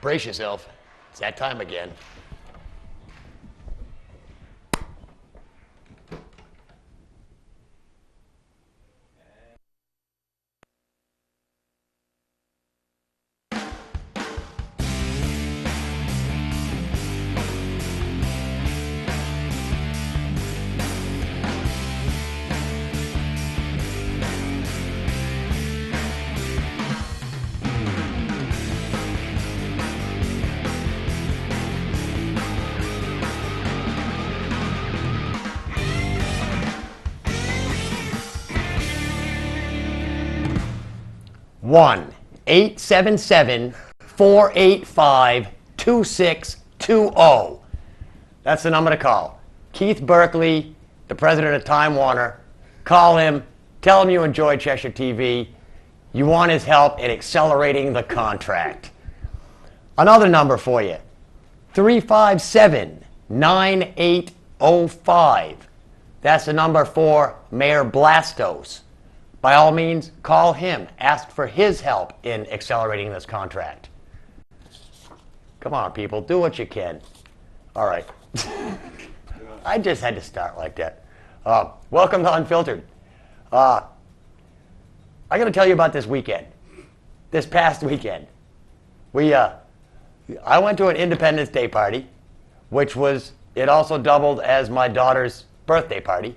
Brace yourself. It's that time again. One 877-485-2620. That's the number to call. Keith Berkeley, the president of Time Warner. Call him. Tell him you enjoy Cheshire TV. You want his help in accelerating the contract. Another number for you. 357-9805. That's the number for Mayor Blastos. By all means, call him. Ask for his help in accelerating this contract. Come on, people. Do what you can. All right. I just had to start like that. Welcome to Unfiltered. I got to tell you about this weekend. This past weekend. I went to an Independence Day party, which it also doubled as my daughter's birthday party.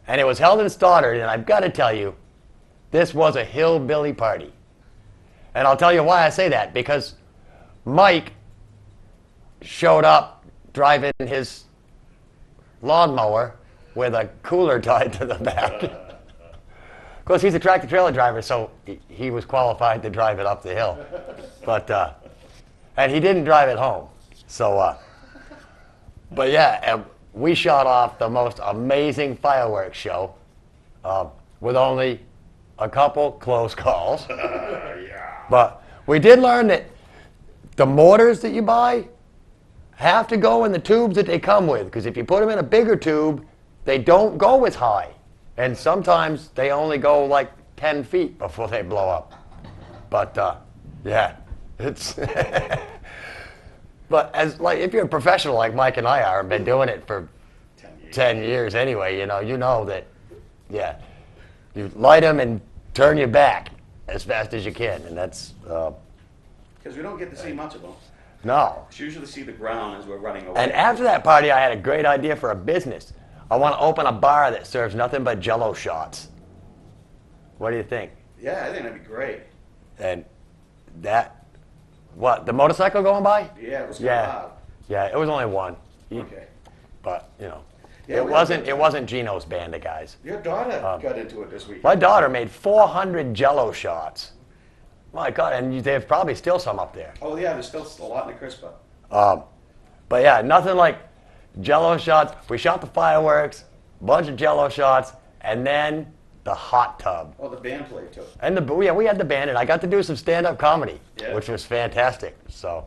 And it was held in Stoddard, and I've got to tell you, this was a hillbilly party. And I'll tell you why I say that, because Mike showed up driving his lawnmower with a cooler tied to the back. Of course, he's a tractor-trailer driver, so he was qualified to drive it up the hill. But, and he didn't drive it home. So, but yeah, we shot off the most amazing fireworks show with only a couple close calls. Yeah. But we did learn that the mortars that you buy have to go in the tubes that they come with, because if you put them in a bigger tube, they don't go as high. And sometimes they only go like 10 feet before they blow up. But yeah, it's... But if you're a professional like Mike and I are, and been doing it for 10 years anyway, you know that, yeah, you light them and turn your back as fast as you can, and that's... Because we don't get to see much of them. No. We usually see the ground as we're running away. And after that party, I had a great idea for a business. I want to open a bar that serves nothing but Jell-O shots. What do you think? Yeah, I think that'd be great. And that... What, the motorcycle going by? Yeah, it was kind of loud. Yeah, it was only one. Okay. But, yeah, it wasn't Gino's band of guys. Your daughter got into it this week. My daughter made 400 Jell-O shots. My God, and there's probably still some up there. Oh yeah, there's still a lot in the crisper. But yeah, nothing like Jell-O shots. We shot the fireworks, bunch of Jell-O shots, and then the hot tub. Oh, the band played too. And we had the band, and I got to do some stand-up comedy, which was fantastic. So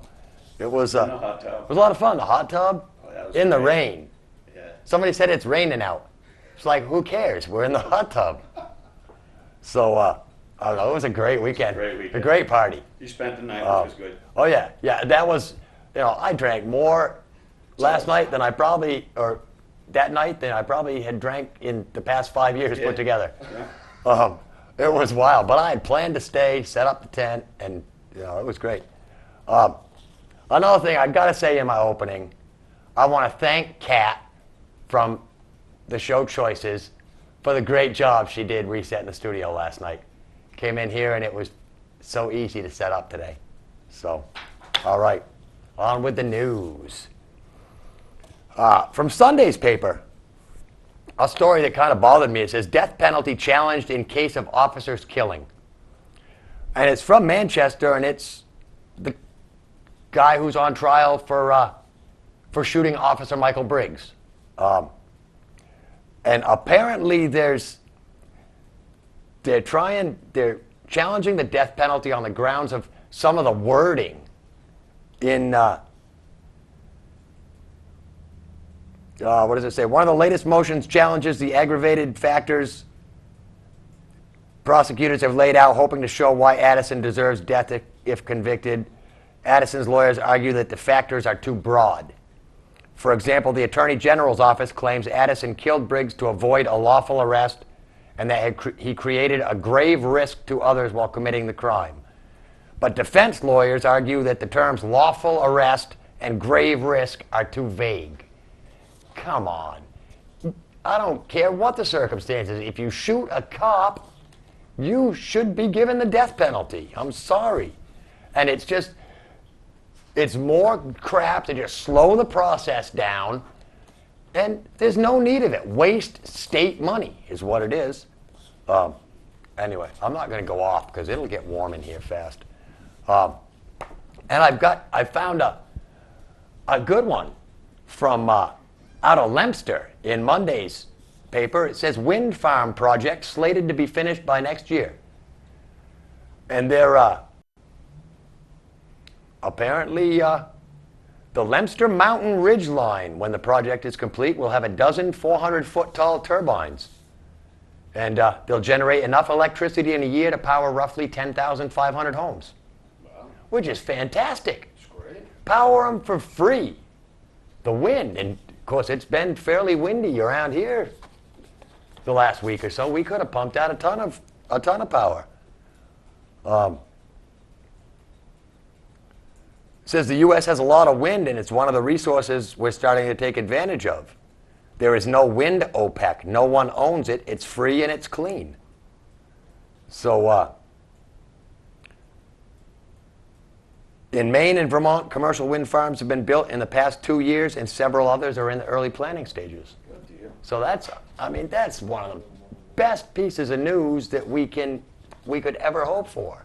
it was in the hot tub. It was a lot of fun. The hot tub in the rain. Yeah. Somebody said it's raining out. It's like, who cares? We're in the hot tub. So I don't know. It was a great weekend. A great party. You spent the night, which was good. Oh yeah, yeah. That was, I drank more last night than I probably, or that night than I probably had drank in the past 5 years put together. Yeah. It was wild, but I had planned to stay, set up the tent, and it was great. Another thing I got to say in my opening, I want to thank Kat from the show Choices for the great job she did resetting the studio last night. Came in here and it was so easy to set up today. So, all right, on with the news. From Sunday's paper, a story that kind of bothered me. It says, death penalty challenged in case of officer's killing. And it's from Manchester, and it's the guy who's on trial for shooting Officer Michael Briggs. And apparently they're challenging the death penalty on the grounds of some of the wording in... what does it say? One of the latest motions challenges the aggravated factors prosecutors have laid out, hoping to show why Addison deserves death if convicted. Addison's lawyers argue that the factors are too broad. For example, the Attorney General's office claims Addison killed Briggs to avoid a lawful arrest and that he created a grave risk to others while committing the crime. But defense lawyers argue that the terms lawful arrest and grave risk are too vague. Come on. I don't care what the circumstances. If you shoot a cop, you should be given the death penalty. I'm sorry. And it's more crap to just slow the process down, and there's no need of it. Waste state money is what it is. Anyway, I'm not going to go off because it'll get warm in here fast. And I found a good one from out of Leominster in Monday's paper. It says wind farm project slated to be finished by next year. And they're apparently the Leominster Mountain Ridge Line, when the project is complete, will have a dozen 400-foot tall turbines. And they'll generate enough electricity in a year to power roughly 10,500 homes. Wow. Which is fantastic. That's great. Power them for free. The wind, and of course it's been fairly windy around here the last week or so. We could have pumped out a ton of power. It says the U.S. has a lot of wind, and it's one of the resources we're starting to take advantage of. There is no wind OPEC. No one owns it. It's free and it's clean. So in Maine and Vermont, commercial wind farms have been built in the past 2 years, and several others are in the early planning stages. Good deal. So that's one of the best pieces of news that we could ever hope for.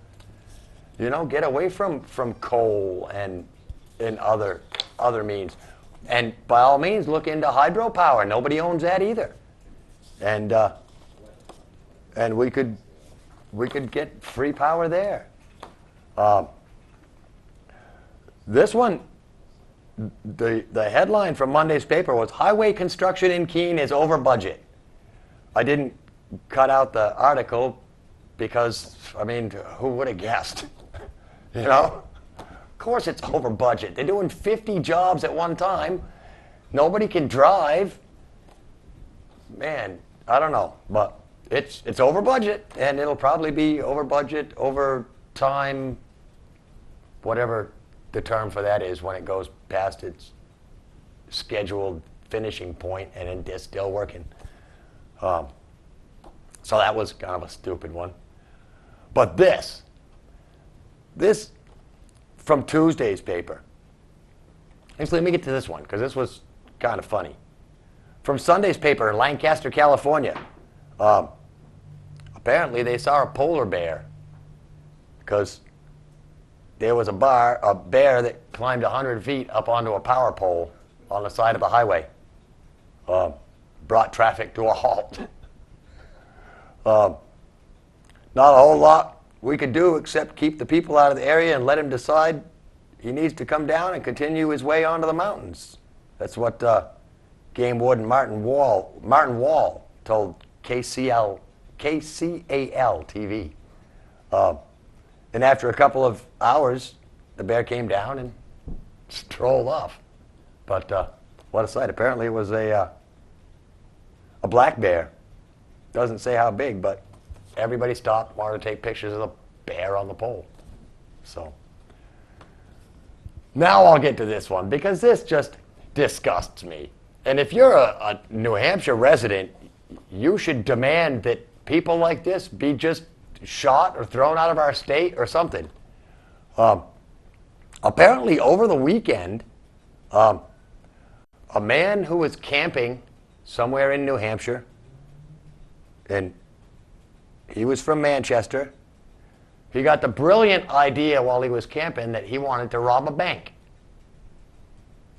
You know, get away from coal and other means. And by all means, look into hydropower. Nobody owns that either. And we could get free power there. This one, the headline from Monday's paper was highway construction in Keene is over budget. I didn't cut out the article because, I mean, who would have guessed? You know? Of course it's over budget. They're doing 50 jobs at one time. Nobody can drive. Man, I don't know. But it's over budget, and it'll probably be over budget, over time, whatever the term for that is when it goes past its scheduled finishing point and it's still working. So that was kind of a stupid one. But this from Tuesday's paper. Actually, let me get to this one because this was kind of funny. From Sunday's paper in Lancaster, California. Apparently they saw a polar bear because there was a bear that climbed 100 feet up onto a power pole on the side of the highway. Brought traffic to a halt. Not a whole lot we could do except keep the people out of the area and let him decide he needs to come down and continue his way onto the mountains. That's what Game Warden Martin Wall told KCAL TV. And after a couple of hours, the bear came down and strolled off. But what a sight. Apparently it was a black bear. Doesn't say how big, but everybody stopped, wanted to take pictures of the bear on the pole. So now I'll get to this one because this just disgusts me. And if you're a New Hampshire resident, you should demand that people like this be just shot or thrown out of our state or something. Apparently over the weekend, a man who was camping somewhere in New Hampshire, and he was from Manchester, he got the brilliant idea while he was camping that he wanted to rob a bank.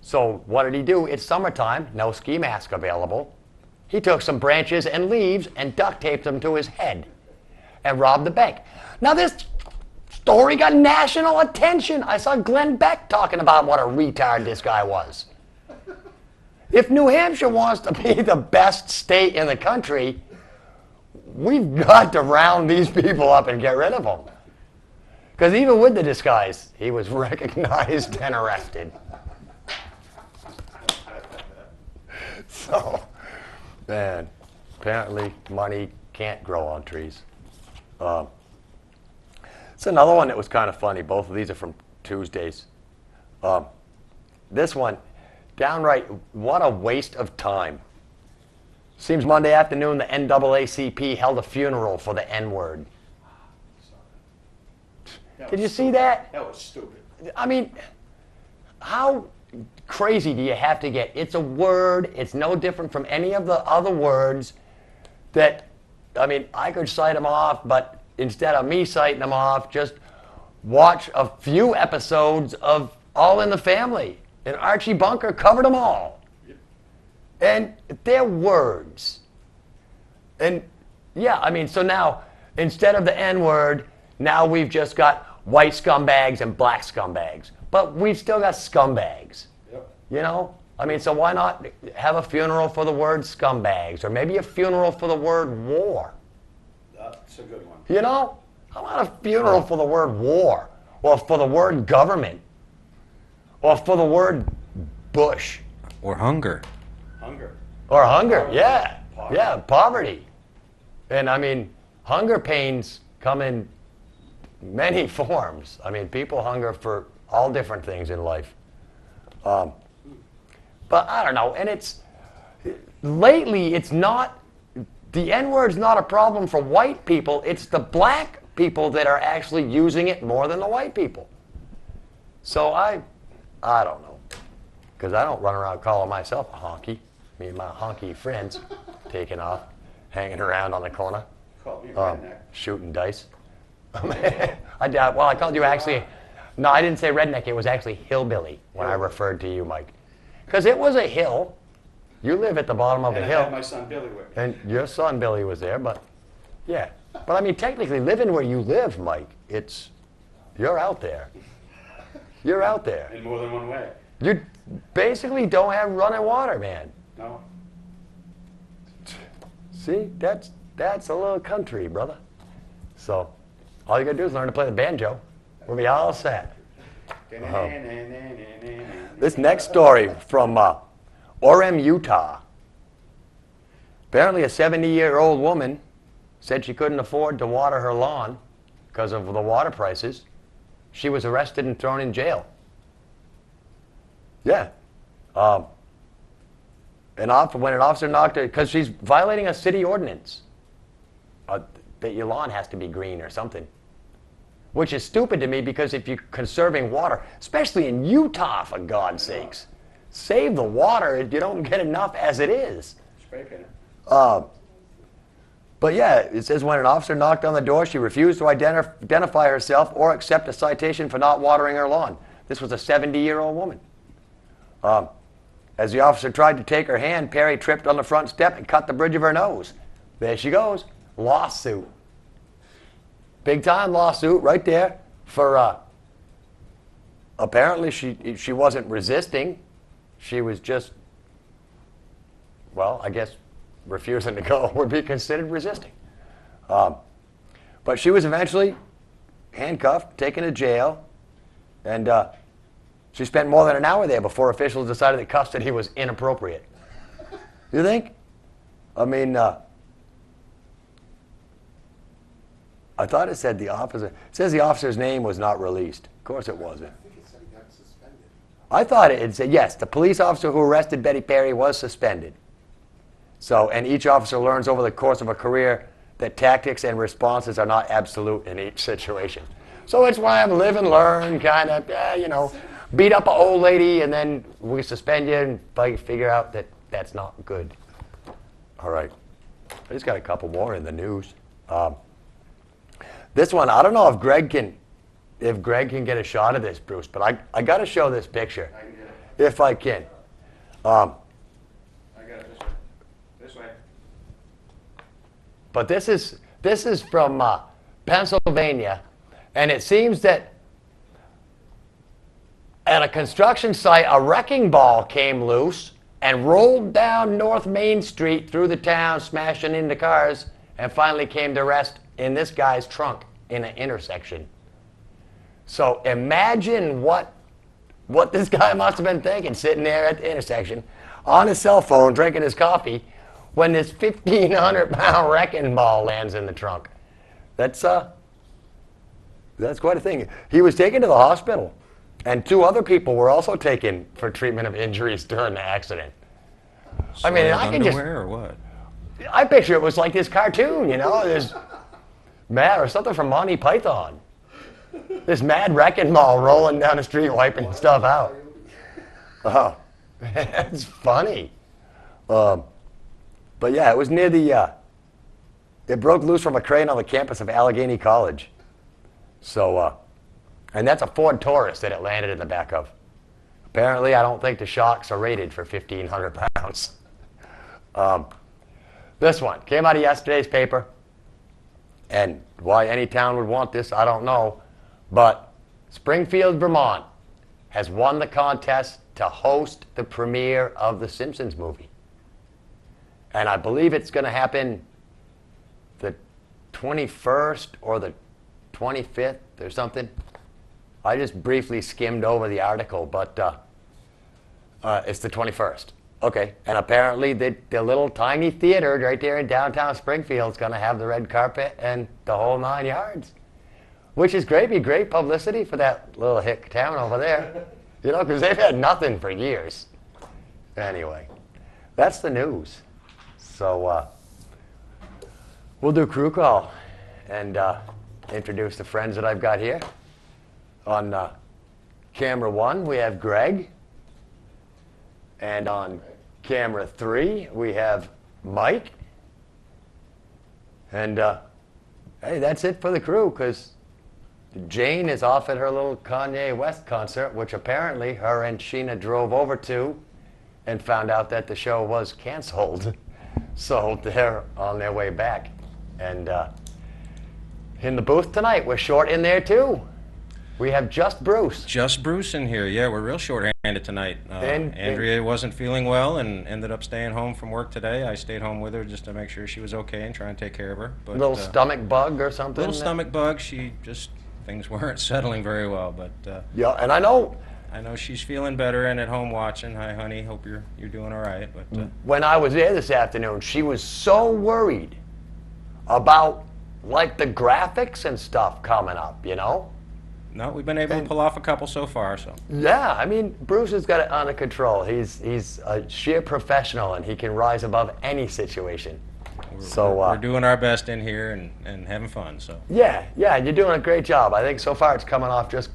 So what did he do? It's summertime, no ski mask available. He took some branches and leaves and duct taped them to his head and robbed the bank. Now this story got national attention. I saw Glenn Beck talking about what a retard this guy was. If New Hampshire wants to be the best state in the country, we've got to round these people up and get rid of them. Because even with the disguise, he was recognized and arrested. So, man, apparently money can't grow on trees. It's another one that was kind of funny. Both of these are from Tuesdays. This one, downright, what a waste of time. Seems Monday afternoon the NAACP held a funeral for the N-word. Did you see that? That was stupid. I mean, how crazy do you have to get? It's a word. It's no different from any of the other words that, I mean, I could cite them off, but instead of me citing them off, just watch a few episodes of All in the Family. And Archie Bunker covered them all. Yep. And they're words. And yeah, I mean, so now, instead of the N-word, now we've just got white scumbags and black scumbags. But we've still got scumbags. Yep. You know? I mean, so why not have a funeral for the word scumbags? Or maybe a funeral for the word war? That's a good one. You know? How about a funeral for the word war? Or for the word government? Or for the word Bush? Or hunger. Hunger. Or hunger, Poverty. yeah. Poverty. Yeah, poverty. And I mean, hunger pains come in many forms. I mean, people hunger for all different things in life. But I don't know, and lately it's not, the N-word's not a problem for white people, it's the black people that are actually using it more than the white people. So I don't know, because I don't run around calling myself a honky. Me and my honky friends taking off, hanging around on the corner, Called me a redneck. shooting dice. I called you actually, no, I didn't say redneck, it was actually hillbilly when I referred to you, Mike. Because it was a hill. You live at the bottom of And the I hill. had my son Billy with me. And your son Billy was there, but yeah. But I mean, technically, living where you live, Mike, you're out there. You're out there. In more than one way. You basically don't have running water, man. No. See, that's a little country, brother. So, all you gotta do is learn to play the banjo. We'll be all set. This next story from Orem, Utah. Apparently a 70-year-old woman said she couldn't afford to water her lawn because of the water prices. She was arrested and thrown in jail. Yeah. When an officer knocked her, because she's violating a city ordinance, that your lawn has to be green or something. Which is stupid to me because if you're conserving water, especially in Utah, for God's sakes, save the water. You don't get enough as it is. Spray paint it. But yeah, it says when an officer knocked on the door, she refused to identify herself or accept a citation for not watering her lawn. This was a 70-year-old woman. As the officer tried to take her hand, Perry tripped on the front step and cut the bridge of her nose. There she goes. Lawsuit. Big time lawsuit right there for, apparently she wasn't resisting. She was just, well, I guess refusing to go would be considered resisting. But she was eventually handcuffed, taken to jail, and she spent more than an hour there before officials decided that custody was inappropriate. You think? I mean, I thought it said the officer. It says the officer's name was not released. Of course it wasn't. I think it said he got suspended. I thought it said, yes, the police officer who arrested Betty Perry was suspended. So, and each officer learns over the course of a career that tactics and responses are not absolute in each situation. So it's why I'm live and learn, kind of, beat up an old lady and then we suspend you and figure out that that's not good. All right. I just got a couple more in the news. This one, I don't know if Greg can get a shot of this, Bruce, but I got to show this picture. I can get it. If I can. I got it this way. This way. But this is from Pennsylvania, and it seems that at a construction site, a wrecking ball came loose and rolled down North Main Street through the town, smashing into cars, and finally came to rest in this guy's trunk in an intersection. So imagine what this guy must have been thinking, sitting there at the intersection on his cell phone, drinking his coffee, when this 1,500-pound wrecking ball lands in the trunk. That's quite a thing. He was taken to the hospital, and 2 other people were also taken for treatment of injuries during the accident. I mean, Soiled I can just, underwear or what? I picture it was like this cartoon, you know, this mad or something from Monty Python. This mad wrecking ball rolling down the street, wiping stuff out. Oh, that's funny. But yeah, it was near the. It broke loose from a crane on the campus of Allegheny College. So, and that's a Ford Taurus that it landed in the back of. Apparently, I don't think the shocks are rated for 1,500 pounds. This one came out of yesterday's paper. And why any town would want this, I don't know. But Springfield, Vermont has won the contest to host the premiere of the Simpsons movie. And I believe it's going to happen the 21st or the 25th or something. I just briefly skimmed over the article, but it's the 21st. Okay, and apparently the little tiny theater right there in downtown Springfield is going to have the red carpet and the whole 9 yards, which is great. Be great publicity for that little hick town over there, you know, because they've had nothing for years. Anyway, that's the news. So we'll do crew call and introduce the friends that I've got here. On camera 1, we have Greg. And on camera 3, we have Mike. And hey, that's it for the crew, because Jane is off at her little Kanye West concert, which apparently her and Sheena drove over to and found out that the show was canceled. So they're on their way back. And in the booth tonight, we're short in there too. We have just Bruce. Just Bruce in here. Yeah, we're real short-handed tonight. Andrea wasn't feeling well and ended up staying home from work today. I stayed home with her just to make sure she was okay and try and take care of her. But, little stomach bug or something? Little stomach bug. Things weren't settling very well. But yeah, and I know she's feeling better and at home watching. Hi, honey. Hope you're doing all right. But when I was there this afternoon, she was so worried about like the graphics and stuff coming up, you know? No, we've been able to pull off a couple so far. So yeah, I mean, Bruce has got it under control. He's a sheer professional, and he can rise above any situation. We're doing our best in here and having fun. So yeah, you're doing a great job. I think so far it's coming off just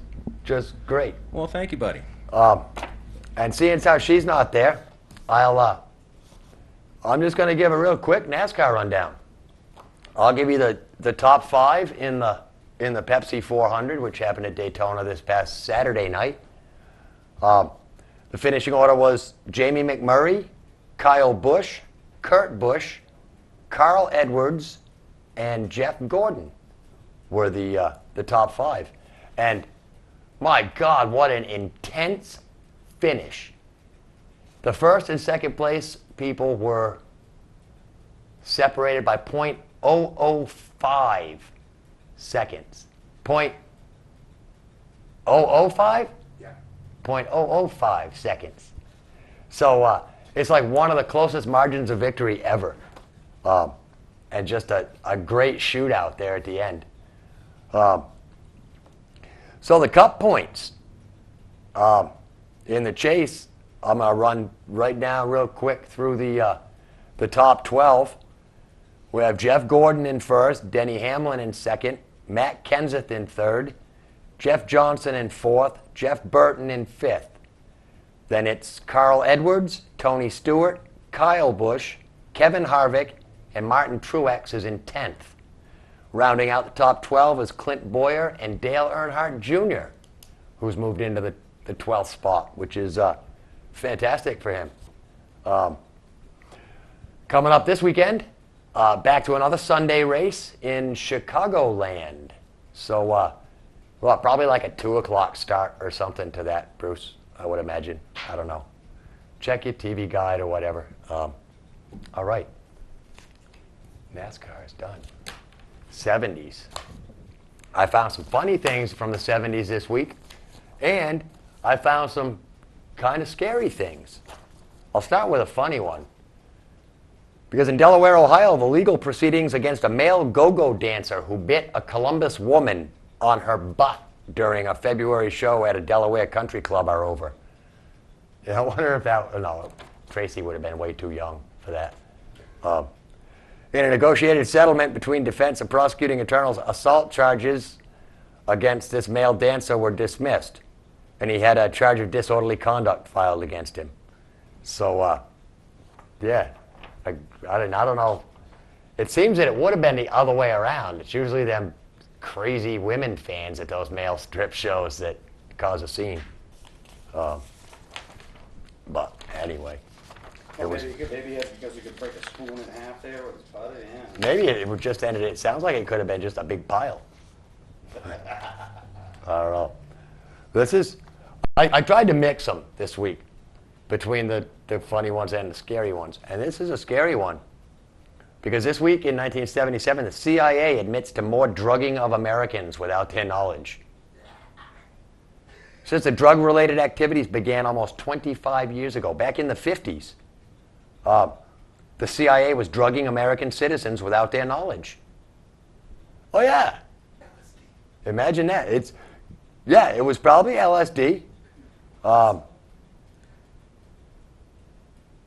great. Well, thank you, buddy. And seeing as how she's not there, I'm just going to give a real quick NASCAR rundown. I'll give you the top 5 in the Pepsi 400, which happened at Daytona this past Saturday night. The finishing order was Jamie McMurray, Kyle Busch, Kurt Busch, Carl Edwards, and Jeff Gordon were the top 5. And my God, what an intense finish. The first and second place people were separated by .005 seconds. .005? Yeah. .005 seconds. So it's like one of the closest margins of victory ever. And just a great shootout there at the end. So the cup points in the chase, I'm going to run right now real quick through the top 12. We have Jeff Gordon in first, Denny Hamlin in second, Matt Kenseth in third, Jeff Johnson in fourth, Jeff Burton in fifth. Then it's Carl Edwards, Tony Stewart, Kyle Busch, Kevin Harvick, and Martin Truex is in 10th. Rounding out the top 12 is Clint Boyer and Dale Earnhardt Jr., who's moved into the 12th spot, which is fantastic for him. Coming up this weekend, back to another Sunday race in Chicagoland. So, well, probably like a 2 o'clock start or something to that, Bruce, I would imagine. I don't know. Check your TV guide or whatever. All right. NASCAR is done. 70s. I found some funny things from the 70s this week, and I found some kind of scary things. I'll start with a funny one. Because in Delaware, Ohio, the legal proceedings against a male go-go dancer who bit a Columbus woman on her butt during a February show at a Delaware country club are over. Yeah, I wonder if that, no, Tracy would have been way too young for that. In a negotiated settlement between defense and prosecuting attorneys, assault charges against this male dancer were dismissed, and he had a charge of disorderly conduct filed against him. So, yeah, I don't know. It seems that it would have been the other way around. It's usually them crazy women fans at those male strip shows that cause a scene. But anyway. Well, maybe because he could break a spoon in half there with his butter, yeah. Maybe it would just ended. It sounds like it could have been just a big pile. I don't know. This is. I tried to mix them this week between the funny ones and the scary ones, and this is a scary one because this week in 1977, the CIA admits to more drugging of Americans without their knowledge. Since the drug-related activities began almost 25 years ago, back in the 50s. The CIA was drugging American citizens without their knowledge. Oh yeah, imagine that. It was probably LSD.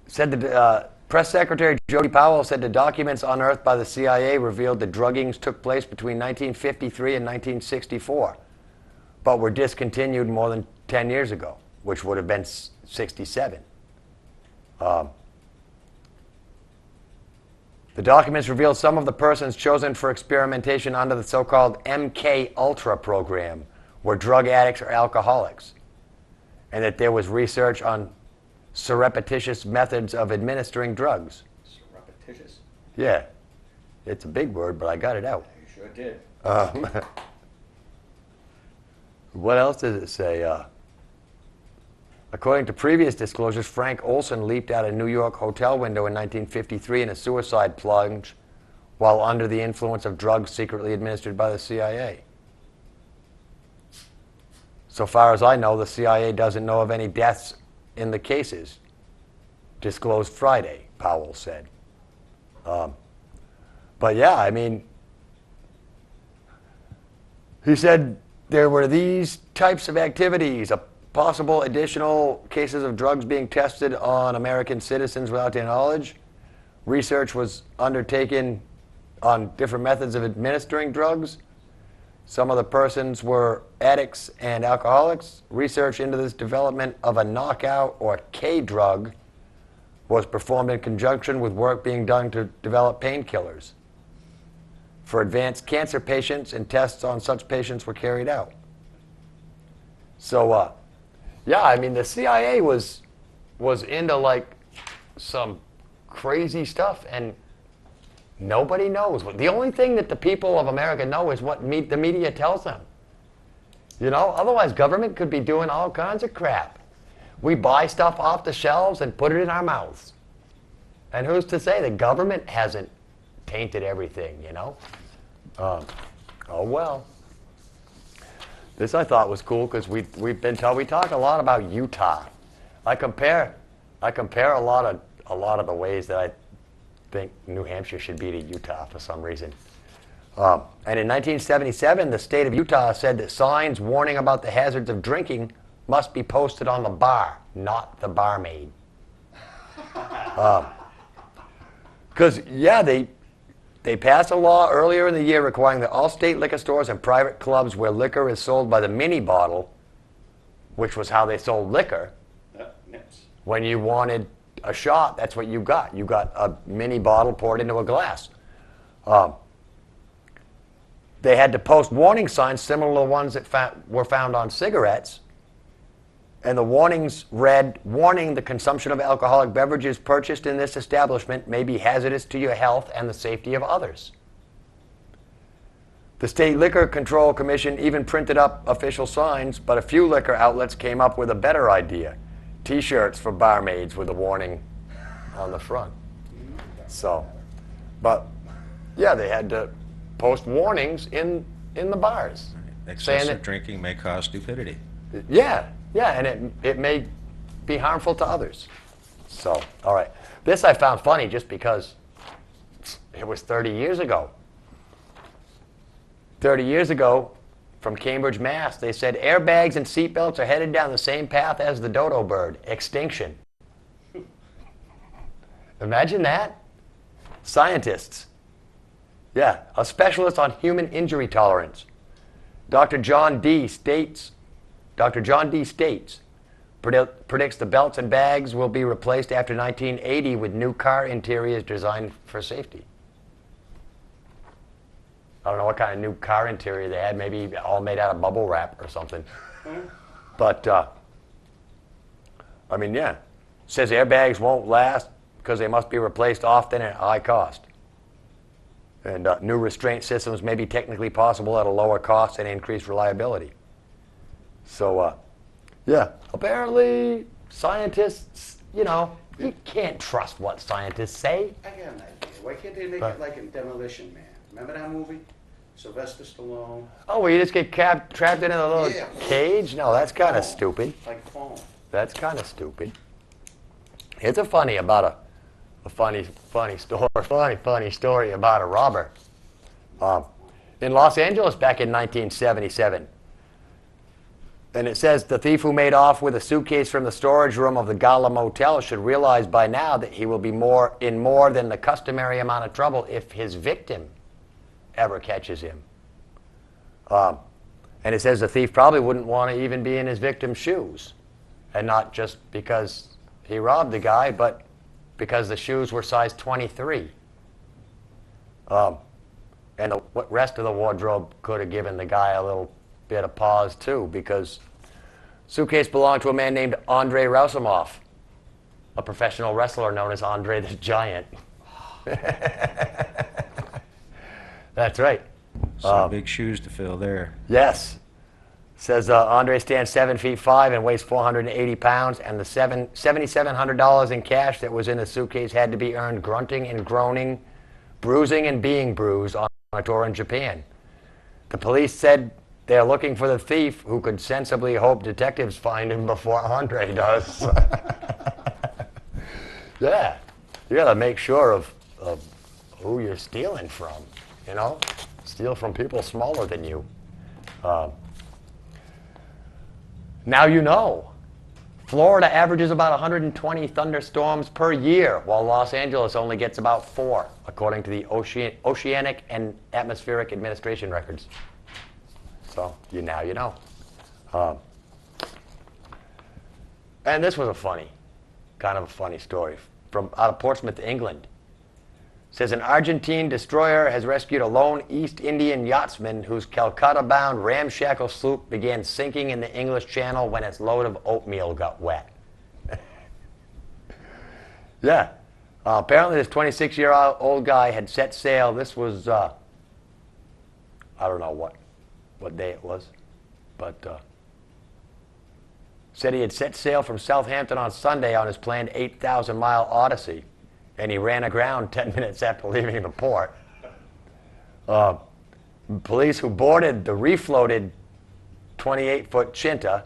Said the press secretary Jody Powell said the documents unearthed by the CIA revealed the druggings took place between 1953 and 1964, but were discontinued more than 10 years ago, which would have been 67. The documents revealed some of the persons chosen for experimentation under the so-called MK Ultra program were drug addicts or alcoholics, and that there was research on surreptitious methods of administering drugs. Surreptitious? Yeah. It's a big word, but I got it out. You sure did. What else does it say? According to previous disclosures, Frank Olson leaped out a New York hotel window in 1953 in a suicide plunge while under the influence of drugs secretly administered by the CIA. So far as I know, the CIA doesn't know of any deaths in the cases disclosed Friday, Powell said. But yeah, I mean, he said there were these types of activities, possible additional cases of drugs being tested on American citizens without their knowledge. Research was undertaken on different methods of administering drugs. Some of the persons were addicts and alcoholics. Research into this development of a knockout or K drug was performed in conjunction with work being done to develop painkillers for advanced cancer patients, and tests on such patients were carried out. So, yeah, I mean, the CIA was into like some crazy stuff, and nobody knows. The only thing that the people of America know is what the media tells them. You know, otherwise government could be doing all kinds of crap. We buy stuff off the shelves and put it in our mouths. And who's to say the government hasn't tainted everything, you know? Oh well. This I thought was cool because we talk a lot about Utah. I compare a lot of the ways that I think New Hampshire should be to Utah for some reason. And in 1977, the state of Utah said that signs warning about the hazards of drinking must be posted on the bar, not the barmaid. Because they passed a law earlier in the year requiring that all state liquor stores and private clubs where liquor is sold by the mini bottle, which was how they sold liquor, when you wanted a shot, that's what you got. You got a mini bottle poured into a glass. They had to post warning signs similar to the ones that were found on cigarettes. And the warnings read, "Warning, the consumption of alcoholic beverages purchased in this establishment may be hazardous to your health and the safety of others." The State Liquor Control Commission even printed up official signs, but a few liquor outlets came up with a better idea. T-shirts for barmaids with a warning on the front. So, but yeah, they had to post warnings in in the bars. Excessive drinking may cause stupidity. Yeah, and it may be harmful to others. So, all right. This I found funny just because it was 30 years ago. 30 years ago, from Cambridge, Mass., they said airbags and seatbelts are headed down the same path as the dodo bird, extinction. Imagine that. Scientists. Yeah, a specialist on human injury tolerance. Dr. John D. states, predicts the belts and bags will be replaced after 1980 with new car interiors designed for safety. I don't know what kind of new car interior they had, maybe all made out of bubble wrap or something. But, I mean, yeah. Says airbags won't last because they must be replaced often at high cost. And new restraint systems may be technically possible at a lower cost and increased reliability. So, yeah, apparently scientists, you can't trust what scientists say. I got an idea. Why can't they make it like in Demolition Man? Remember that movie? Sylvester Stallone. Oh, well, you just get trapped in a little cage? No, that's kind of stupid. Like foam. That's kind of stupid. Here's a funny about a funny story about a robber. In Los Angeles back in 1977. And it says the thief who made off with a suitcase from the storage room of the Gala Motel should realize by now that he will be in more than the customary amount of trouble if his victim ever catches him. And it says the thief probably wouldn't want to even be in his victim's shoes. And not just because he robbed the guy, but because the shoes were size 23. And the rest of the wardrobe could have given the guy a little bit of pause too, because suitcase belonged to a man named Andre Rousimov, a professional wrestler known as Andre the Giant. That's right. Some big shoes to fill there. Yes. Says Andre stands 7'5" and weighs 480 pounds, and the $7,700 in cash that was in the suitcase had to be earned grunting and groaning, bruising and being bruised on a tour in Japan. The police said they're looking for the thief, who could sensibly hope detectives find him before Andre does. Yeah, you got to make sure of who you're stealing from. Steal from people smaller than you. Now you know. Florida averages about 120 thunderstorms per year, while Los Angeles only gets about 4, according to the Oceanic and Atmospheric Administration records. So, now you know. And this was kind of a funny story, from out of Portsmouth, England. It says an Argentine destroyer has rescued a lone East Indian yachtsman whose Calcutta-bound ramshackle sloop began sinking in the English Channel when its load of oatmeal got wet. Yeah. Apparently this 26-year-old guy had set sail. This was, I don't know what day it was, but said he had set sail from Southampton on Sunday on his planned 8,000-mile odyssey, and he ran aground 10 minutes after leaving the port. Police who boarded the refloated 28-foot Chinta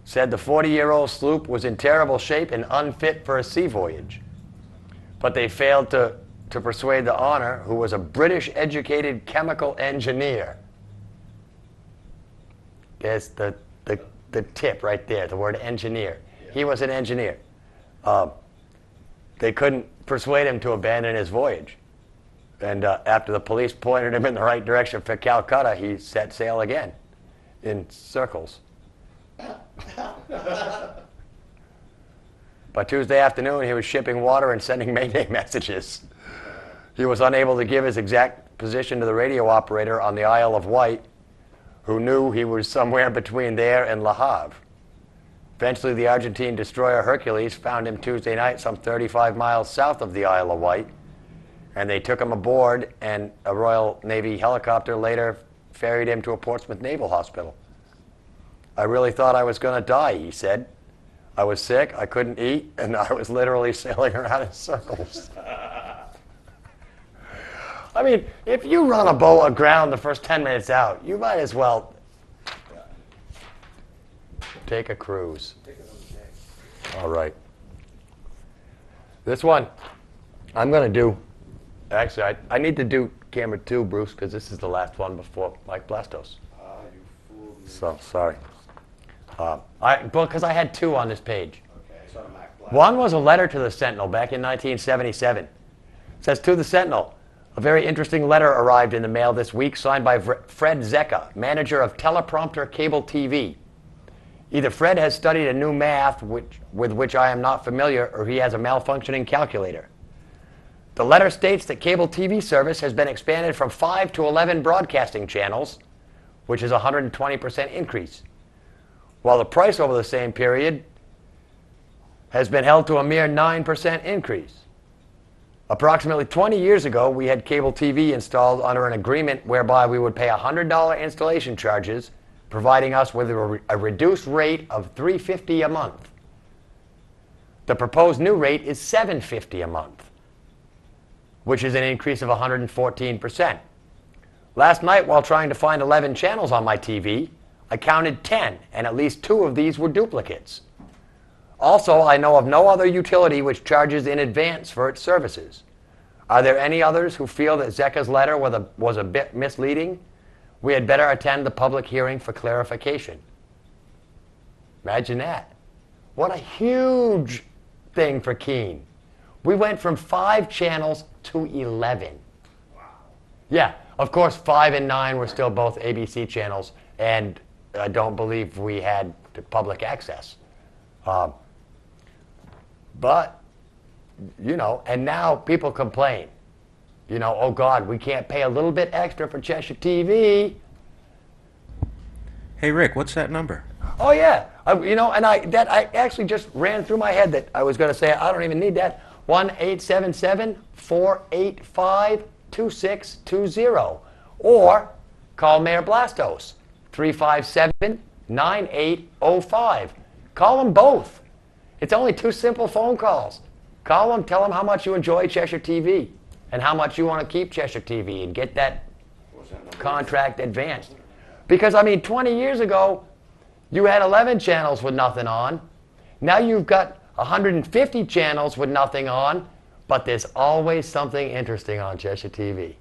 said the 40-year-old sloop was in terrible shape and unfit for a sea voyage. But they failed to persuade the owner, who was a British-educated chemical engineer. There's the tip right there, the word engineer. Yeah. He was an engineer. They couldn't persuade him to abandon his voyage. And after the police pointed him in the right direction for Calcutta, he set sail again in circles. By Tuesday afternoon, he was shipping water and sending Mayday messages. He was unable to give his exact position to the radio operator on the Isle of Wight, who knew he was somewhere between there and Le Havre. Eventually, the Argentine destroyer Hercules found him Tuesday night some 35 miles south of the Isle of Wight, and they took him aboard, and a Royal Navy helicopter later ferried him to a Portsmouth Naval Hospital. I really thought I was going to die, he said. I was sick, I couldn't eat, and I was literally sailing around in circles. I mean, if you run a boat aground the first 10 minutes out, you might as well take a cruise. All right. This one, I'm going to do, actually, I need to do camera 2, Bruce, because this is the last one before Mike Blastos. You fooled me. So, sorry. Because I had 2 on this page. Okay, I saw Mac Black. One was a letter to the Sentinel back in 1977. It says, to the Sentinel, a very interesting letter arrived in the mail this week signed by Fred Zecca, manager of Teleprompter Cable TV. Either Fred has studied a new math with which I am not familiar, or he has a malfunctioning calculator. The letter states that cable TV service has been expanded from 5 to 11 broadcasting channels, which is a 120% increase, while the price over the same period has been held to a mere 9% increase. Approximately 20 years ago, we had cable TV installed under an agreement whereby we would pay $100 installation charges, providing us with a reduced rate of $350 a month. The proposed new rate is $750 a month, which is an increase of 114%. Last night, while trying to find 11 channels on my TV, I counted 10, and at least 2 of these were duplicates. Also, I know of no other utility which charges in advance for its services. Are there any others who feel that Zecca's letter was a bit misleading? We had better attend the public hearing for clarification. Imagine that. What a huge thing for Keene. We went from 5 channels to 11. Wow. Yeah, of course, 5 and 9 were still both ABC channels, and I don't believe we had the public access. But, you know, and now people complain. You know, oh God, we can't pay a little bit extra for Cheshire TV. Hey, Rick, what's that number? Oh yeah, you know, and I actually just ran through my head that I was going to say I don't even need that. 1-877-485-2620, or call Mayor Blastos, 357-9805. Call them both. It's only 2 simple phone calls. Call them, tell them how much you enjoy Cheshire TV and how much you want to keep Cheshire TV and get that contract advanced. Because, I mean, 20 years ago, you had 11 channels with nothing on. Now you've got 150 channels with nothing on, but there's always something interesting on Cheshire TV.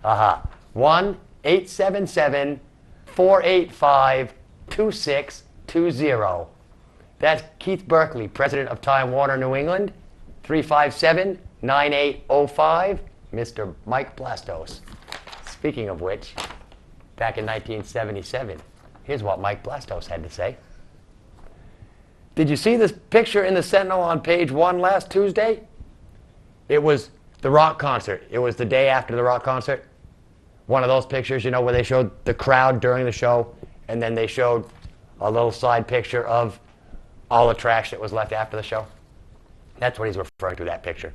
1-877-485-2620. That's Keith Berkeley, president of Time Warner New England, 357-9805, Mr. Mike Blastos. Speaking of which, back in 1977, here's what Mike Blastos had to say. Did you see this picture in the Sentinel on page 1 last Tuesday? It was the rock concert. It was the day after the rock concert. One of those pictures, you know, where they showed the crowd during the show, and then they showed a little side picture of all the trash that was left after the show. That's what he's referring to, that picture.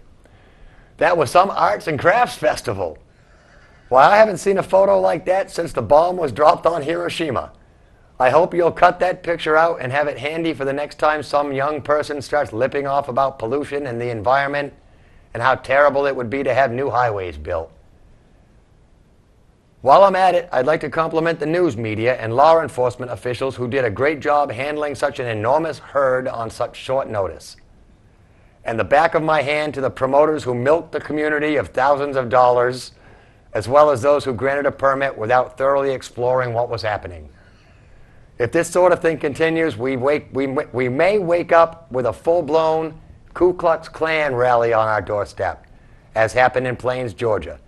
That was some arts and crafts festival. Well, I haven't seen a photo like that since the bomb was dropped on Hiroshima. I hope you'll cut that picture out and have it handy for the next time some young person starts lipping off about pollution and the environment and how terrible it would be to have new highways built. While I'm at it, I'd like to compliment the news media and law enforcement officials who did a great job handling such an enormous herd on such short notice. And the back of my hand to the promoters who milked the community of thousands of dollars, as well as those who granted a permit without thoroughly exploring what was happening. If this sort of thing continues, we may wake up with a full-blown Ku Klux Klan rally on our doorstep, as happened in Plains, Georgia.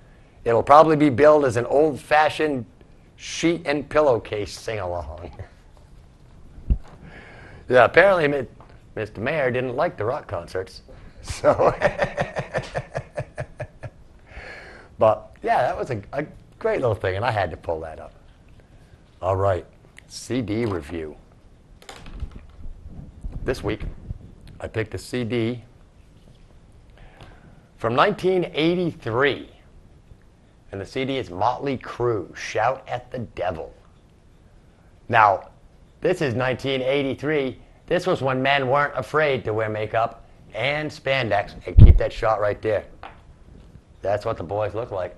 It'll probably be billed as an old-fashioned sheet and pillowcase sing-along. Yeah, apparently Mr. Mayor didn't like the rock concerts. So, but yeah, that was a great little thing, and I had to pull that up. All right, CD review. This week, I picked a CD from 1983. And the CD is Motley Crue, Shout at the Devil. Now, this is 1983. This was when men weren't afraid to wear makeup and spandex. And keep that shot right there. That's what the boys look like.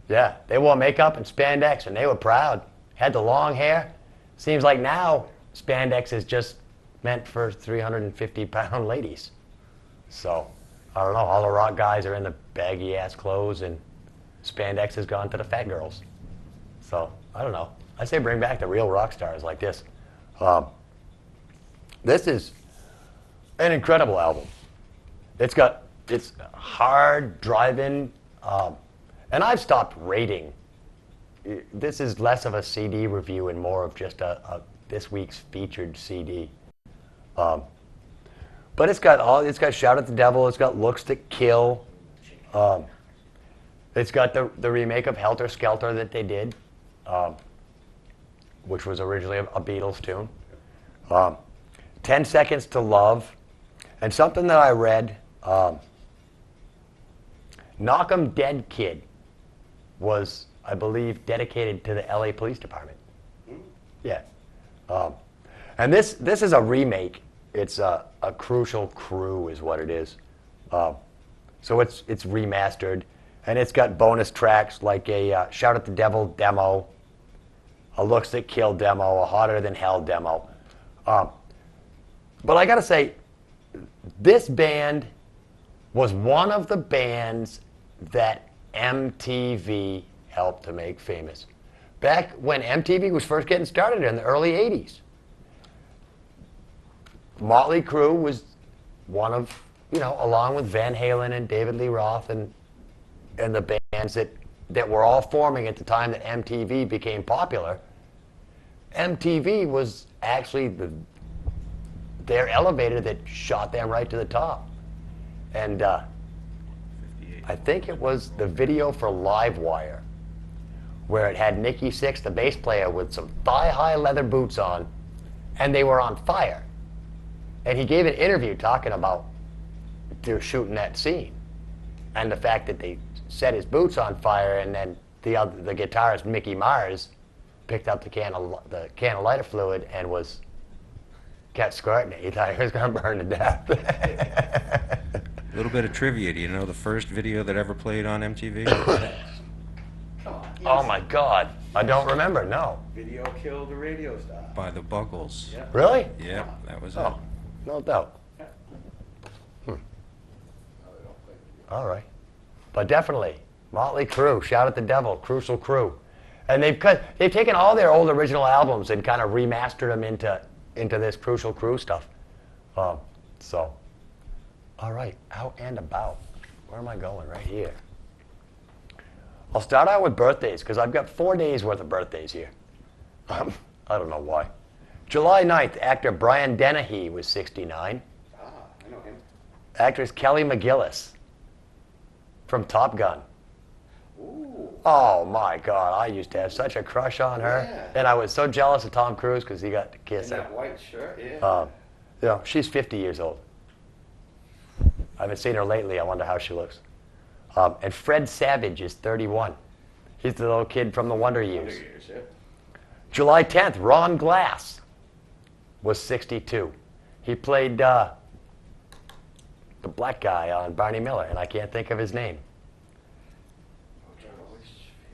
Yeah, they wore makeup and spandex, and they were proud. Had the long hair. Seems like now spandex is just meant for 350-pound ladies. So, I don't know. All the rock guys are in the baggy-ass clothes, and spandex has gone to the fat girls. So, I don't know. I say bring back the real rock stars like this. This is an incredible album. It's hard driving, and I've stopped rating. This is less of a CD review and more of just a this week's featured CD. But it's got Shout at the Devil, it's got Looks That Kill, it's got the remake of Helter Skelter that they did, which was originally a Beatles tune. 10 Seconds to Love, and something that I read, Knock 'em Dead Kid was, I believe, dedicated to the LA Police Department. Yeah. And this is a remake. It's a Crucial Crew is what it is. So it's remastered, and it's got bonus tracks like a Shout at the Devil demo, a Looks That Kill demo, a Hotter Than Hell demo. But I gotta say, this band was one of the bands that MTV helped to make famous. Back when MTV was first getting started in the early 80s. Motley Crue was one of, along with Van Halen and David Lee Roth and the bands that were all forming at the time that MTV became popular. MTV was actually their elevator that shot them right to the top. And I think it was the video for Livewire, where it had Nikki Sixx, the bass player, with some thigh-high leather boots on, and they were on fire. And he gave an interview talking about they're shooting that scene, and the fact that they set his boots on fire, and then the guitarist Mickey Mars picked up the can of lighter fluid and kept squirting it. He thought he was going to burn to death. A little bit of trivia. Do you know the first video that ever played on MTV? Oh my God. I don't remember, no. Video killed the radio star. By the Buggles. Yeah. Really? Yeah, that was Oh, no doubt. All right. But definitely, Motley Crue, Shout at the Devil, Crucial Crew. And they've taken all their old original albums and kind of remastered them into this Crucial Crew stuff. So, all right, out and about. Where am I going? Right here. I'll start out with birthdays, because I've got 4 days worth of birthdays here. I don't know why. July 9th, actor Brian Dennehy was 69. Ah, I know him. Actress Kelly McGillis from Top Gun. Ooh. Oh my God, I used to have such a crush on her. Yeah. And I was so jealous of Tom Cruise because he got to kiss In her. that white shirt, yeah. She's 50 years old. I haven't seen her lately. I wonder how she looks. And Fred Savage is 31. He's the little kid from the Wonder Years. Wonder Years, yeah. July 10th, Ron Glass was 62. He played the black guy on Barney Miller, and I can't think of his name.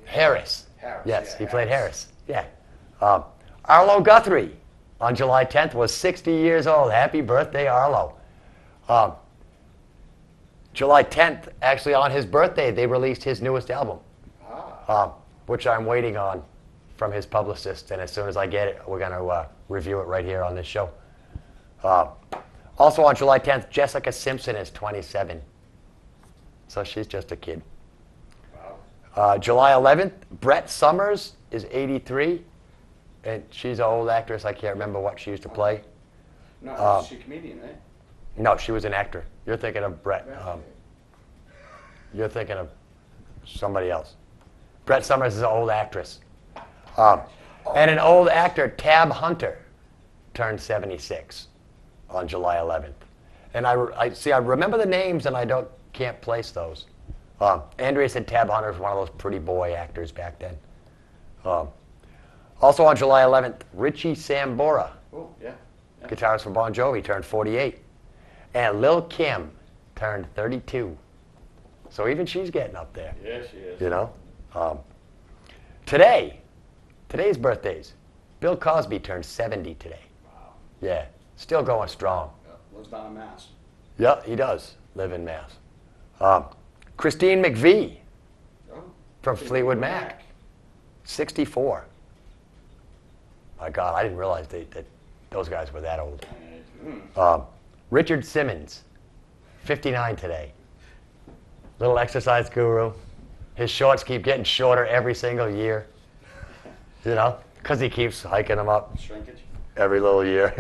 Harris. Harris, Yes, yeah, he played Harris. Yeah. Arlo Guthrie on July 10th was 60 years old. Happy birthday, Arlo. July 10th, actually on his birthday, they released his newest album, which I'm waiting on from his publicist. And as soon as I get it, we're going to review it right here on this show. Also on July 10th, Jessica Simpson is 27. So she's just a kid. Wow. July 11th, Brett Summers is 83. And she's an old actress. I can't remember what she used to play. No, she's a comedian, eh? No, she was an actor. You're thinking of Brett. You're thinking of somebody else. Brett Summers is an old actress. And an old actor, Tab Hunter, turned 76 on July 11th. And I remember the names, and I can't place those. Andrea said Tab Hunter was one of those pretty boy actors back then. Also on July 11th, Richie Sambora, Oh, yeah. guitarist for Bon Jovi, turned 48. And Lil Kim turned 32. So even she's getting up there. Yeah, she is. You know? Today's birthdays. Bill Cosby turned 70 today. Wow. Yeah, still going strong. Yeah, lives down in Mass. Yeah, he does live in Mass. Christine McVie Oh, from Fleetwood Mac, 64. My God, I didn't realize that those guys were that old. Richard Simmons, 59 today. Little exercise guru. His shorts keep getting shorter every single year. You know, because he keeps hiking them up Shrinkage. every little year.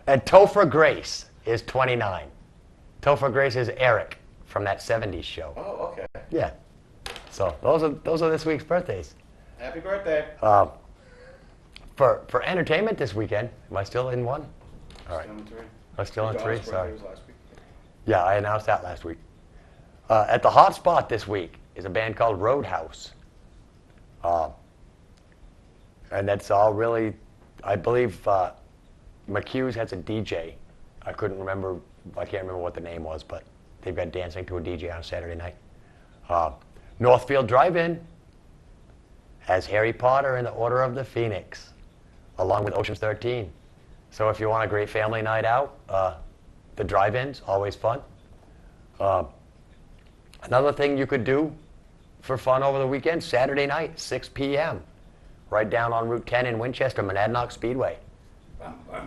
And Topher Grace is 29. Topher Grace is Eric from that 70s show. Oh, okay. Yeah. So those are this week's birthdays. Happy birthday. For entertainment this weekend, am I still in one? All right. Still in three. I'm still in three, John's sorry. birthday was last week. Yeah, I announced that last week. At the hot spot this week is a band called Roadhouse. And that's all really, I believe McHugh's has a DJ. I can't remember what the name was, but they've got dancing to a DJ on Saturday night. Northfield Drive-In has Harry Potter and the Order of the Phoenix, along with Ocean's 13. So if you want a great family night out, the drive-in's always fun. Another thing you could do for fun over the weekend, Saturday night, 6 p.m., right down on Route 10 in Winchester, Monadnock Speedway.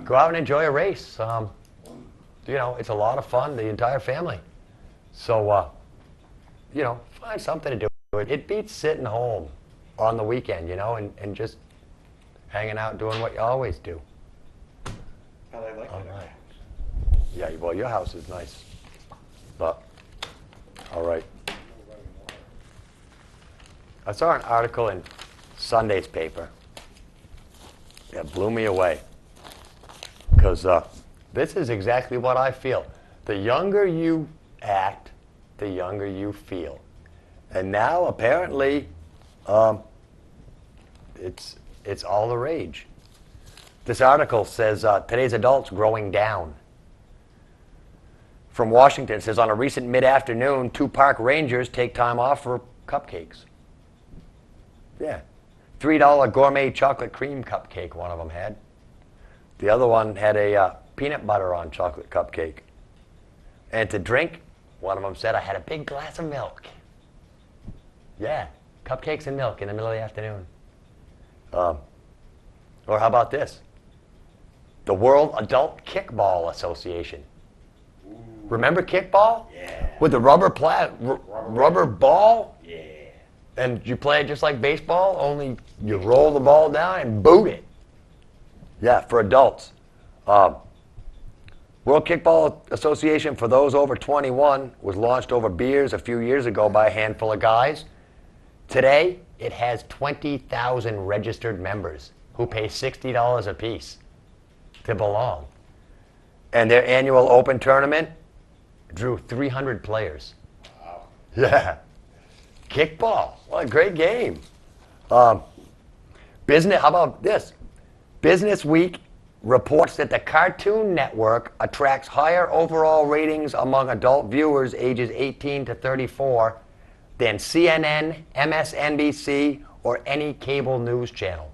Go out and enjoy a race. You know, it's a lot of fun, the entire family. So, you know, find something to do. It beats sitting home on the weekend, you know, and just hanging out doing what you always do. How they like All it. right. Yeah, well, your house is nice. But, all right. I saw an article in Sunday's paper. It blew me away. Because this is exactly what I feel. The younger you act, the younger you feel. And now, apparently, it's all the rage. This article says, today's adults growing down. From Washington, it says, on a recent mid-afternoon, 2 park rangers take time off for cupcakes. Yeah. $3 gourmet chocolate cream cupcake, one of them had. The other one had a peanut butter on chocolate cupcake. And to drink, one of them said, I had a big glass of milk. Yeah, cupcakes and milk in the middle of the afternoon. Or how about this? The World Adult Kickball Association. Ooh. Remember kickball? Yeah. With the rubber ball? Yeah. And you play it just like baseball, only you roll the ball down and boot it. Yeah, for adults. World Kickball Association for those over 21 was launched over beers a few years ago by a handful of guys. Today, it has 20,000 registered members who pay $60 a piece to belong. And their annual open tournament drew 300 players. Wow. Yeah. Kickball. What a great game. Business. How about this? Business Week reports that the Cartoon Network attracts higher overall ratings among adult viewers ages 18 to 34 than CNN, MSNBC, or any cable news channel.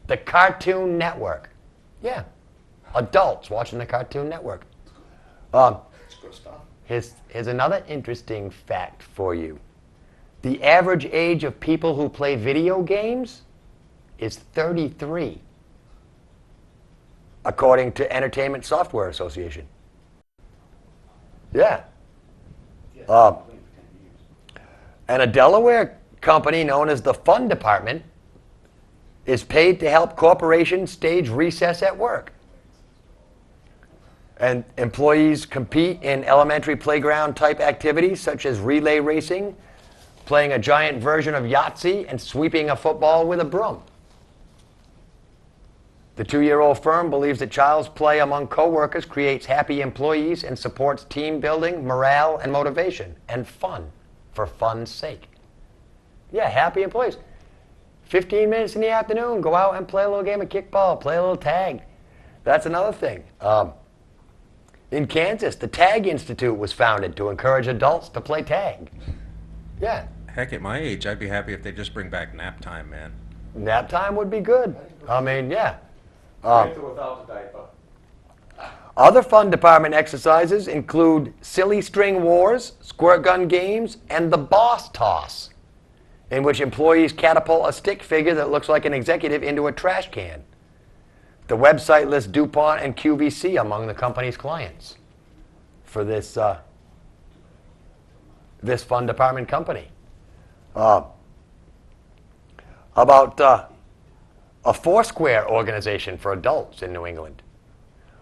The Cartoon Network. Yeah. Adults watching the Cartoon Network. It's good stuff. Here's another interesting fact for you. The average age of people who play video games is 33, according to Entertainment Software Association. Yeah. And a Delaware company known as the Fun Department is paid to help corporations stage recess at work. And employees compete in elementary playground type activities such as relay racing, playing a giant version of Yahtzee, and sweeping a football with a broom. The 2-year-old firm believes that child's play among coworkers creates happy employees and supports team building, morale, and motivation, and fun, for fun's sake. Yeah, happy employees. 15 minutes in the afternoon, go out and play a little game of kickball, play a little tag. That's another thing. In Kansas, the Tag Institute was founded to encourage adults to play tag. Yeah. Heck, at my age, I'd be happy if they just bring back nap time, man. Nap time would be good. I mean, yeah. With or without the diaper. Other fun department exercises include silly string wars, squirt gun games, and the boss toss, in which employees catapult a stick figure that looks like an executive into a trash can. The website lists DuPont and QVC among the company's clients for this this fun department company. About a Foursquare organization for adults in New England,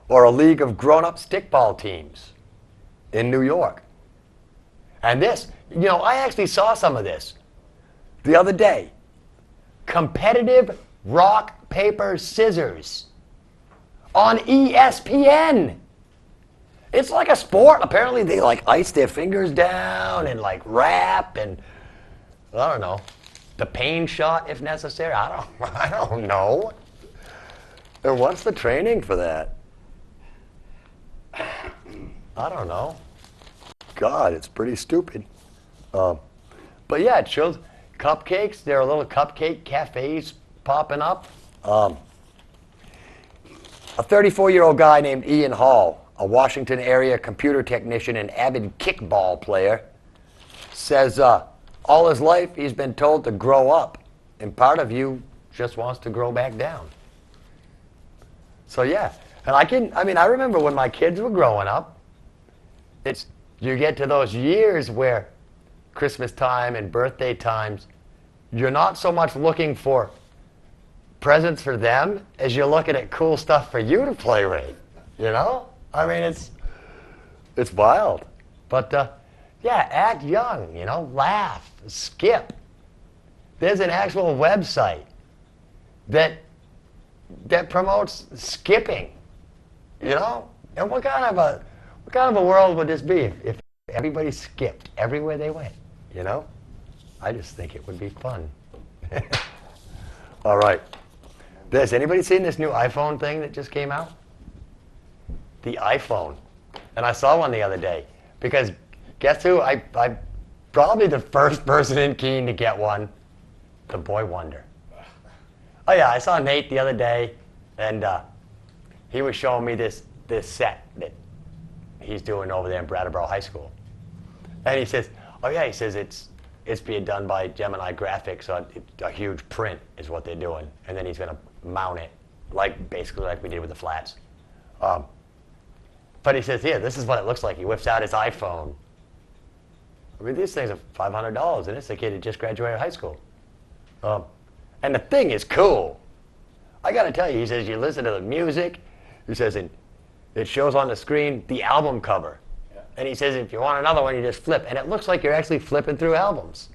or a league of grown-up stickball teams in New York. And this, you know, I actually saw some of this the other day. Competitive rock, paper, scissors on ESPN. It's like a sport. Apparently they like ice their fingers down and like rap and, I don't know, the pain shot if necessary. I don't know. And what's the training for that? I don't know. God, it's pretty stupid. But yeah, it shows cupcakes. There are little cupcake cafes popping up. A 34-year-old guy named Ian Hall, a Washington area computer technician and avid kickball player, says all his life he's been told to grow up, and part of you just wants to grow back down. So yeah, and I remember when my kids were growing up, you get to those years where Christmas time and birthday times, you're not so much looking for presents for them as you're looking at cool stuff for you to play with, you know? I mean, it's wild. But yeah, act young, you know, laugh, skip. There's an actual website that promotes skipping, you know? And what kind of a world would this be if everybody skipped everywhere they went, you know? I just think it would be fun. All right. Has anybody seen this new iPhone thing that just came out? The iPhone. And I saw one the other day. Because guess who? I'm probably the first person in Keene to get one. The Boy Wonder. Oh yeah, I saw Nate the other day, and he was showing me this set that he's doing over there in Brattleboro High School. And he says, oh yeah, he says it's being done by Gemini Graphics. A huge print is what they're doing. And then he's going to mount it, basically like we did with the flats. But he says, here, this is what it looks like. He whips out his iPhone. I mean, these things are $500, and it's a kid who just graduated high school. And the thing is cool. I got to tell you, he says, you listen to the music. He says, it shows on the screen the album cover. Yeah. And he says, if you want another one, you just flip. And it looks like you're actually flipping through albums.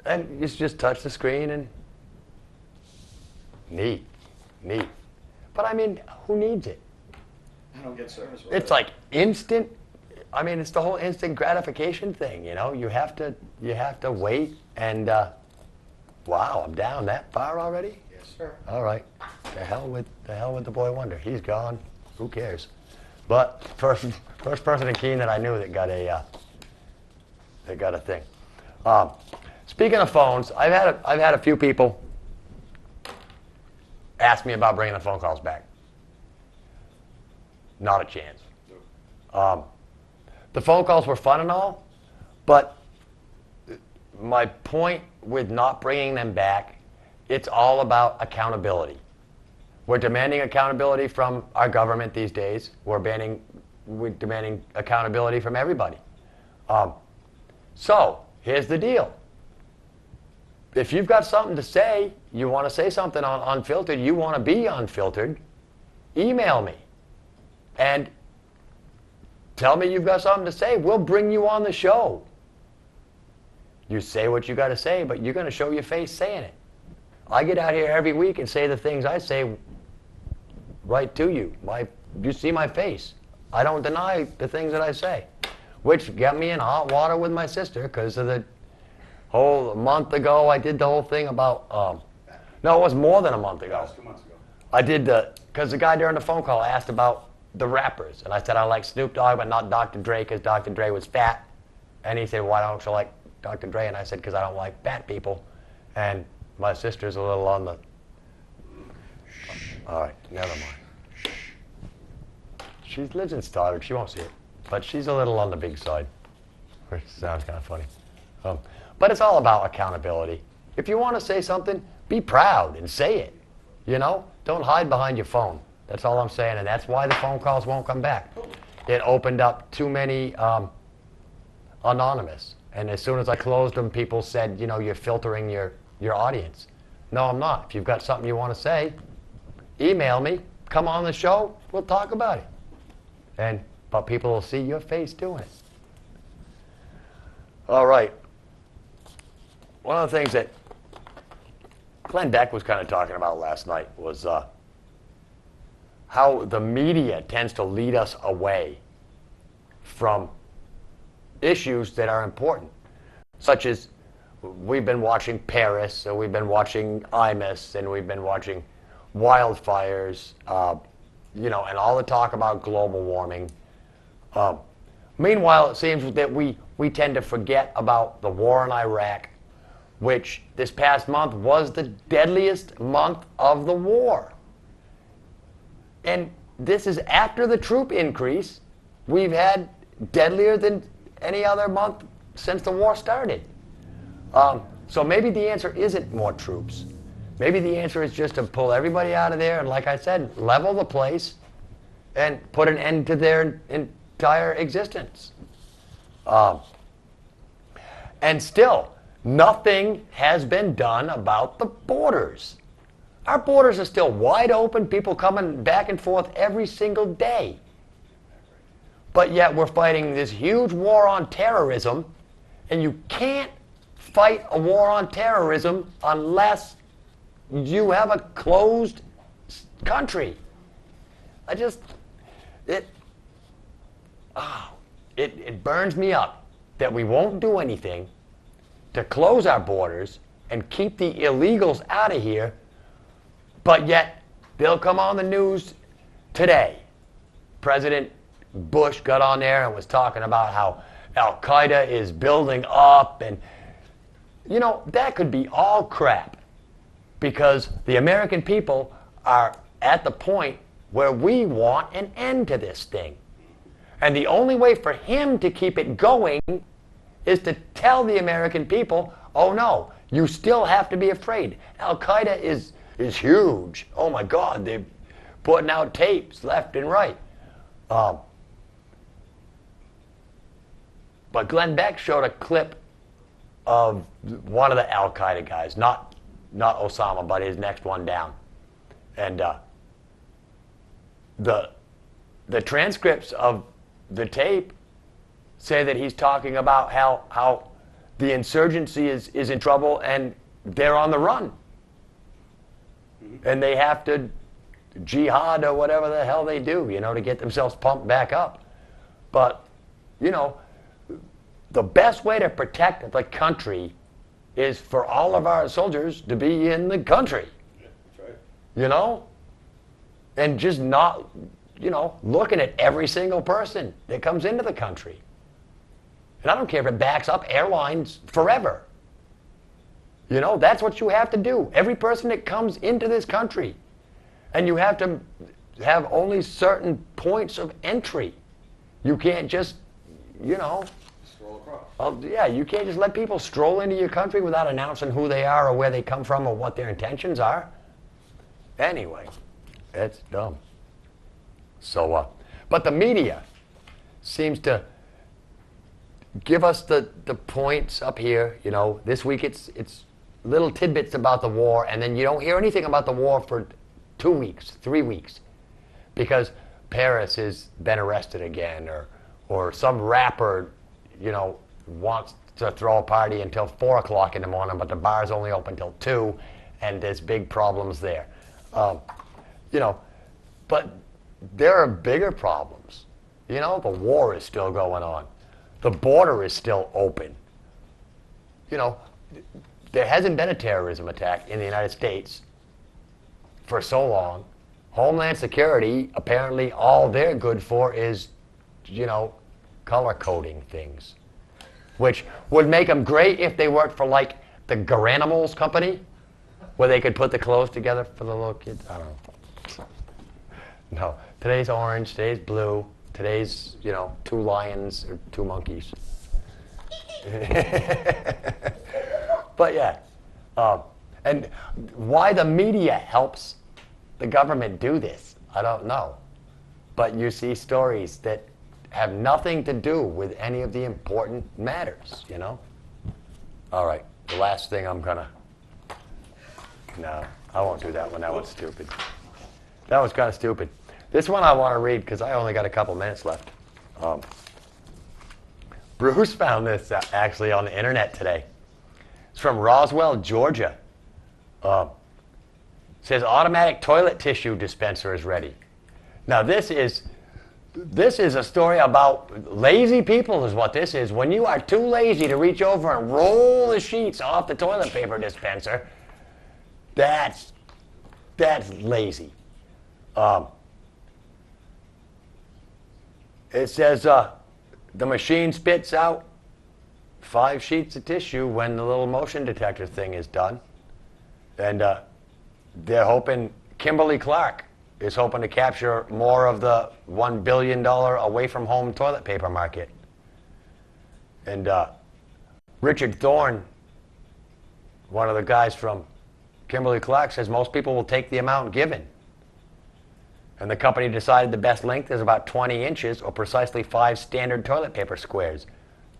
And you just touch the screen and neat. But I mean, who needs it? I don't get service with It's like instant. I mean, it's the whole instant gratification thing, you know? You have to wait and, wow, I'm down that far already? Yes, sir. All right. The hell with the Boy Wonder. He's gone. Who cares? But first person in Keene that I knew that got a thing. Speaking of phones, I've had a few people ask me about bringing the phone calls back. Not a chance. The phone calls were fun and all, but my point with not bringing them back, it's all about accountability. We're demanding accountability from our government these days. We're demanding accountability from everybody. So here's the deal. If you've got something to say, you want to say something on Unfiltered, you want to be unfiltered, email me and tell me you've got something to say. We'll bring you on the show. You say what you got to say, but you're going to show your face saying it. I get out here every week and say the things I say right to you. You see my face. I don't deny the things that I say, which got me in hot water with my sister because of the whole month ago. I did the whole thing about, no, it was more than a month ago. That was 2 months ago. I did because the guy during the phone call asked about the rappers. And I said I like Snoop Dogg, but not Dr. Dre, because Dr. Dre was fat. And he said, why don't you like Dr. Dre? And I said, because I don't like fat people. And my sister's a little on the... All right, never mind. She lives in Stoddard. She won't see it. But she's a little on the big side, which sounds kind of funny. But it's all about accountability. If you want to say something, be proud and say it. You know? Don't hide behind your phone. That's all I'm saying. And that's why the phone calls won't come back. It opened up too many anonymous. And as soon as I closed them, people said, you know, you're filtering your audience. No, I'm not. If you've got something you want to say, email me. Come on the show. We'll talk about it. But people will see your face doing it. All right. One of the things that Glenn Beck was kind of talking about last night was how the media tends to lead us away from issues that are important, such as we've been watching Paris, and we've been watching IMUS, and we've been watching wildfires, you know, and all the talk about global warming. Meanwhile, it seems that we tend to forget about the war in Iraq, which this past month was the deadliest month of the war. And this is after the troop increase. We've had deadlier than any other month since the war started. So maybe the answer isn't more troops. Maybe the answer is just to pull everybody out of there and, like I said, level the place and put an end to their entire existence. And still, nothing has been done about the borders. Our borders are still wide open, people coming back and forth every single day. But yet we're fighting this huge war on terrorism, and you can't fight a war on terrorism unless you have a closed country. It burns me up that we won't do anything to close our borders and keep the illegals out of here, but yet they'll come on the news today. President Bush got on there and was talking about how Al-Qaeda is building up, and you know, that could be all crap, because the American people are at the point where we want an end to this thing. And the only way for him to keep it going is to tell the American people, oh no, you still have to be afraid. Al-Qaeda is huge. Oh my God, they're putting out tapes left and right. But Glenn Beck showed a clip of one of the Al-Qaeda guys, not Osama, but his next one down. And the transcripts of the tape say that he's talking about how the insurgency is in trouble and they're on the run. And they have to jihad or whatever the hell they do, you know, to get themselves pumped back up. But, you know, the best way to protect the country is for all of our soldiers to be in the country. Yeah, that's right. You know? And just not, you know, looking at every single person that comes into the country. And I don't care if it backs up airlines forever. You know, that's what you have to do. Every person that comes into this country. And you have to have only certain points of entry. You can't just, you know, Stroll across. yeah, you can't just let people stroll into your country without announcing who they are or where they come from or what their intentions are. Anyway, it's dumb. So, but the media seems to give us the points up here. You know, this week it's little tidbits about the war, and then you don't hear anything about the war for 2 weeks, 3 weeks, because Paris has been arrested again, or some rapper, you know, wants to throw a party until 4 o'clock in the morning, but the bar's only open till 2, and there's big problems there. You know, but there are bigger problems. You know, the war is still going on. The border is still open. You know, there hasn't been a terrorism attack in the United States for so long. Homeland Security, apparently all they're good for is, color coding things. Which would make them great if they worked for like the Garanimals company, where they could put the clothes together for the little kids. I don't know. No, today's orange, today's blue, today's, 2 lions or 2 monkeys. But yeah, and why the media helps the government do this, I don't know. But you see stories that have nothing to do with any of the important matters, All right, the last thing no, I won't do that one. That one's stupid. That was kind of stupid. This one I want to read because I only got a couple minutes left. Bruce found this actually on the internet today. It's from Roswell, Georgia. Says automatic toilet tissue dispenser is ready. Now this is a story about lazy people is what this is. When you are too lazy to reach over and roll the sheets off the toilet paper dispenser, that's lazy. It says the machine spits out 5 sheets of tissue when the little motion detector thing is done. And they're hoping, Kimberly-Clark is hoping to capture more of the $1 billion away-from-home toilet paper market. And Richard Thorne, one of the guys from Kimberly-Clark, says most people will take the amount given. And the company decided the best length is about 20 inches, or precisely 5 standard toilet paper squares,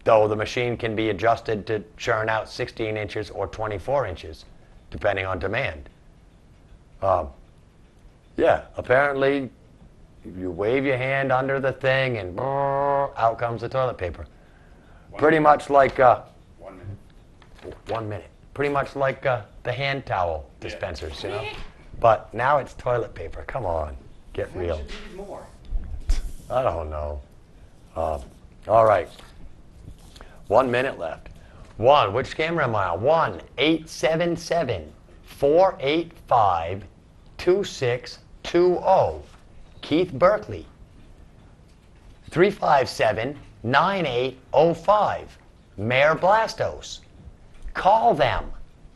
though the machine can be adjusted to churn out 16 inches or 24 inches, depending on demand. Yeah, apparently you wave your hand under the thing and out comes the toilet paper. Pretty much like 1 minute. 1 minute. Pretty much like the hand towel dispensers, But now it's toilet paper. Come on, get real. Should you need more? I don't know. All right. 1 minute left. Which camera am I on? 1-877-485-2620. Keith Berkeley. 357-9805. Mayor Blastos. Call them.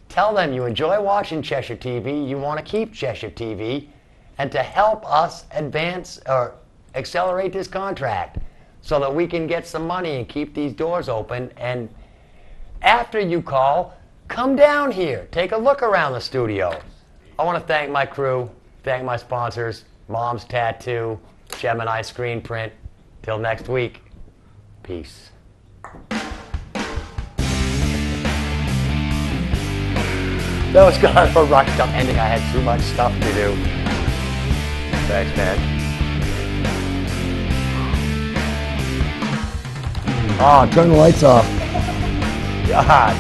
Tell them you enjoy watching Cheshire TV, you want to keep Cheshire TV, and to help us advance or accelerate this contract so that we can get some money and keep these doors open. And after you call, come down here. Take a look around the studio. I want to thank my crew, thank my sponsors, Mom's Tattoo, Gemini Screen Print. Till next week, peace. That was kind of a rushed up ending. I had too much stuff to do. Thanks, man. Oh, turn the lights off. God.